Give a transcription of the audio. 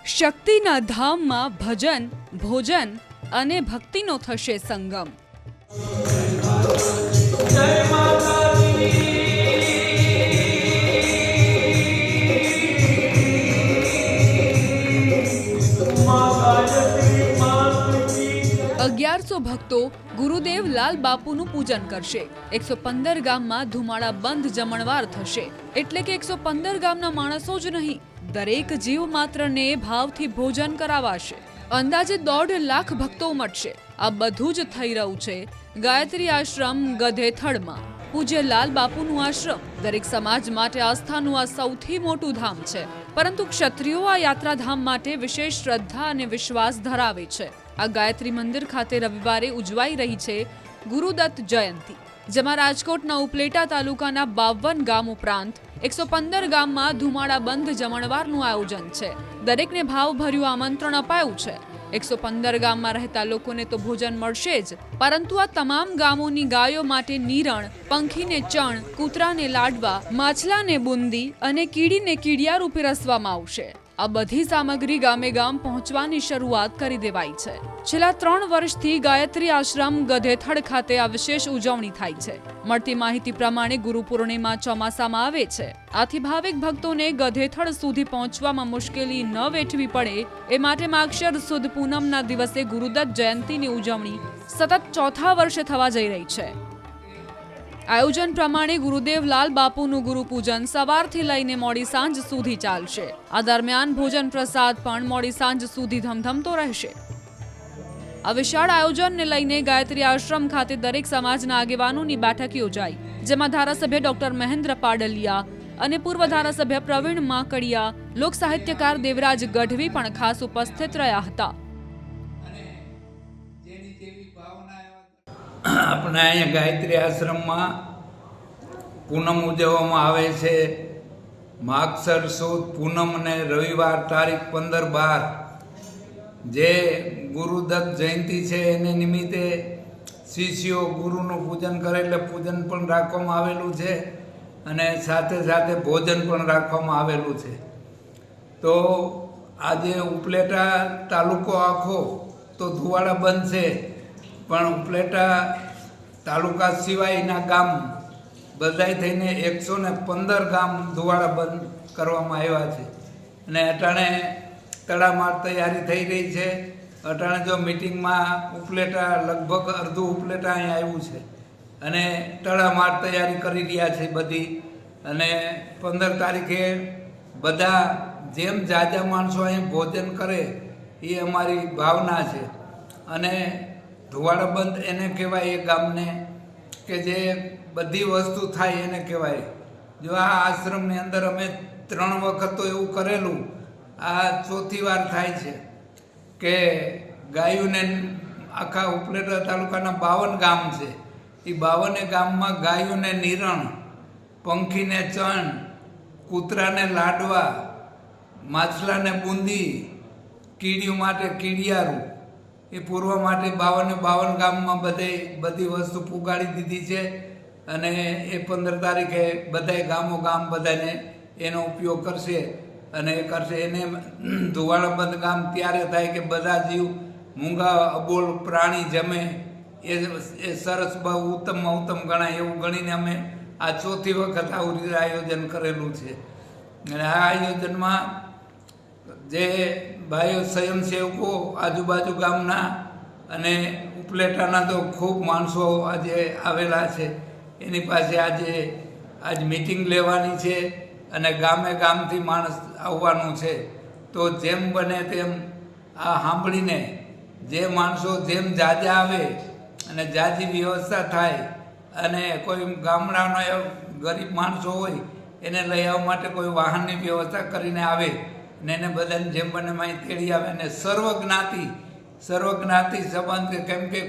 શક્તિના ધામમાં ભજન, ભોજન અને ભક્તિનો થશે સંગમ। અગિયારસો ભક્તો ગુરુદેવ લાલ બાપુનું પૂજન કરશે। 115 ગામમાં ધુમાડા બંધ જમણવાર થશે, એટલે કે 115 ગામના માણસો જ નહીં, દરેક જીવ માત્રને ભાવથી ભોજન કરાવાશે। અંદાજે 1.5 લાખ ભક્તો ઉમટશે। આ બધું જ થઈ રહ્યું છે ગાયત્રી આશ્રમ ગધેથડમાં। પૂજ્ય લાલ બાપુનું આશ્રમ દરેક સમાજ માટે આસ્થાનું આ સૌથી મોટું ધામ છે, પરંતુ ક્ષત્રિયો આ યાત્રાધામ માટે વિશેષ શ્રદ્ધા અને વિશ્વાસ ધરાવે છે। આ ગાયત્રી મંદિર ખાતે રવિવારે ઉજવાઈ રહી છે ગુરુદત્ત જયંતિ, જેમાં રાજકોટના ઉપલેટા તાલુકાના 52 ગામ ઉપરાંત 115 ગામમાં ધુમાડા બંધ જમણવારનું આયોજન છે। દરેકને ભાવભર્યું આમંત્રણ અપાયું છે। 115 ગામમાં રહેતા લોકોને તો ભોજન મળશે જ, પરંતુ આ તમામ ગામોની ગાયો માટે નીરણ, પંખીને ચણ, કૂતરાને લાડવા, માછલાને બુંદી અને કીડીને કીડિયારું પીરસવામાં આવશે। આ બધી સામગ્રી ગામે ગામ પહોંચવાની શરૂઆત કરી દેવાઈ છે। છેલ્લા 3 વર્ષથી ગાયત્રી આશ્રમ ગધેથડ ખાતે આ વિશેષ ઉજવણી થાય છે। મળતી માહિતી પ્રમાણે ગુરુ પૂર્ણિમા ચોમાસામાં આવે છે, આથી ભાવિક ભક્તોને ગધેથડ સુધી પહોંચવામાં મુશ્કેલી ન વેઠવી પડે એ માટે માગશર સુદ પૂનમના દિવસે ગુરુદત્ત જયંતિની ઉજવણી સતત 4થા વર્ષે થવા જઈ રહી છે। આયોજન પ્રમાણે ગુરુદેવ લાલ બાપુનું ગુરુ પૂજન સવારથી લઈને મોડી સાંજ સુધી ચાલશે। આ દરમિયાન ભોજન પ્રસાદ પણ મોડી સાંજ સુધી ધમધમતો રહેશે। આ વિશાળ આયોજનને લઈને ગાયત્રી આશ્રમ ખાતે દરેક સમાજના આગેવાનોની બેઠક યોજાઈ, જેમાં ધારાસભ્ય ડોક્ટર મહેન્દ્ર પાડલિયા અને પૂર્વ ધારાસભ્ય પ્રવીણ માકડિયા, લોક સાહિત્યકાર દેવરાજ ગઢવી પણ ખાસ ઉપસ્થિત રહ્યા હતા। આપણે અહીંયા ગાયત્રી આશ્રમમાં પૂનમ ઉજવવામાં આવે છે। માગસર સુદ પૂનમ અને રવિવાર તારીખ 15/12 જે ગુરુદત્ત જયંતિ છે એને નિમિત્તે શિષ્યો ગુરુનું પૂજન કરે એટલે પૂજન પણ રાખવામાં આવેલું છે અને સાથે સાથે ભોજન પણ રાખવામાં આવેલું છે। તો આજે ઉપલેટા તાલુકો આખો તો ધુવાડા બંધ છે, પણ ઉપલેટા તાલુકા સિવાયના ગામ બધાય થઈને 115 ગામ ધુવાડા બંધ કરવામાં આવ્યા છે અને અટાણે તડામાર તૈયારી થઈ રહી છે। અટાણે જો મિટિંગમાં ઉપલેટા લગભગ અડધું ઉપલેટા અહીંયા આવ્યું છે અને તડામાર તૈયારી કરી રહ્યા છે બધી, અને 15 તારીખે બધા જેમ જાજા માણસો અહીં ભોજન કરે એ અમારી ભાવના છે। અને ધુવાડા બંધ એને કહેવાય એ ગામને કે જે બધી વસ્તુ થાય એને કહેવાય। જો આ આશ્રમની અંદર અમે 3 વખત તો એવું કરેલું, આ 4થી વાર થાય છે કે ગાયોને આખા ઉપલેટા તાલુકાના 52 ગામ છે, એ 52 ગામમાં ગાયોને નિરણ, પંખીને ચણ, કૂતરાને લાડવા, માછલાને બુંદી, કીડીઓ માટે કીડિયારું એ પૂરવા માટે 52 ગામમાં બધી વસ્તુ પુગાડી દીધી છે અને એ 15 તારીખે બધાય ગામ બધાને એનો ઉપયોગ કરશે અને એ કરશે। એને ધુવાડા બંધ ગામ ત્યારે થાય કે બધા જીવ મૂંગા અબોલ પ્રાણી જમે એ સરસ બહુ ઉત્તમમાં ઉત્તમ ગણાય એવું ગણીને અમે આ 4થી વખત આવું રીતે આયોજન કરેલું છે। અને આ આયોજનમાં જે ભાઈઓ સ્વયંસેવકો આજુબાજુ ગામના અને ઉપલેટાના તો ખૂબ માણસો આજે આવેલા છે, એની પાસે આજ મિટિંગ લેવાની છે અને ગામથી માણસ આવવાનું છે। તો જેમ બને તેમ આ સાંભળીને જે માણસો જેમ જાજા આવે અને જાજી વ્યવસ્થા થાય અને કોઈ ગામડાનો ગરીબ માણસો હોય એને લઈ આવવા માટે કોઈ વાહનની વ્યવસ્થા કરીને આવે ને એને બધાને જેમ બને માહિતી તેડી આવે અને સર્વજ્ઞાતિ સંબંધ, કેમ કે